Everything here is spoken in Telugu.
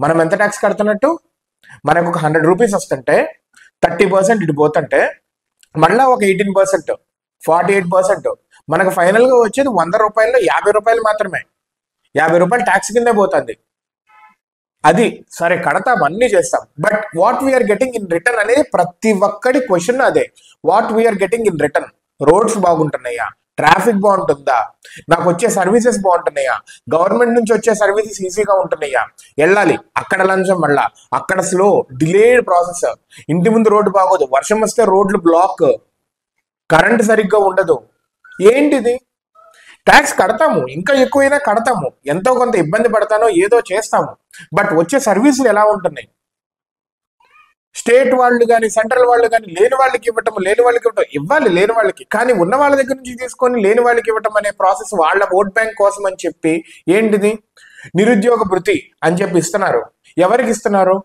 మనం ఎంత ట్యాక్స్ కడుతున్నట్టు? మనకు ఒక 100 రూపీస్ వస్తుంటే 30% ఇటు పోతుంటే మళ్ళా ఒక 18%, 48%. మనకు ఫైనల్ గా వచ్చేది 100 రూపాయల్లో 50 రూపాయలు మాత్రమే. 50 రూపాయలు ట్యాక్స్ కిందే పోతుంది. అది సరే, కడతాం, అన్ని చేస్తాం, but what we are getting in return అనేది ప్రతి ఒక్కడి క్వశ్చన్ అదే. What we are getting in return? Roads బాగుంటున్నాయా? ట్రాఫిక్ బాగుంటుందా? నాకు వచ్చే సర్వీసెస్ బాగుంటున్నాయా? గవర్నమెంట్ నుంచి వచ్చే సర్వీసెస్ ఈజీగా ఉంటున్నాయా? వెళ్ళాలి, అక్కడ లంచం, మళ్ళా అక్కడ స్లో డిలేడ్ ప్రాసెస్. ఇంటి ముందు రోడ్డు బాగోదు, వర్షం వస్తే రోడ్లు బ్లాక్, కరెంట్ సరిగ్గా ఉండదు. ఏంటిది? ట్యాక్స్ కడతాము, ఇంకా ఎక్కువైనా కడతాము, ఎంతో కొంత ఇబ్బంది పడతానో ఏదో చేస్తాము, బట్ వచ్చే సర్వీసులు ఎలా ఉంటున్నాయి? స్టేట్ వాళ్ళు కానీ సెంట్రల్ వాళ్ళు కానీ లేని వాళ్ళకి ఇవ్వటం, ఇవ్వాలి లేని వాళ్ళకి, కానీ ఉన్న వాళ్ళ దగ్గర నుంచి తీసుకొని లేని వాళ్ళకి ఇవ్వటం అనే ప్రాసెస్ వాళ్ళ ఓట్ బ్యాంక్ కోసం అని చెప్పి ఏంటిది నిరుద్యోగ భృతి అని చెప్పి ఇస్తున్నారు. ఎవరికి ఇస్తున్నారు?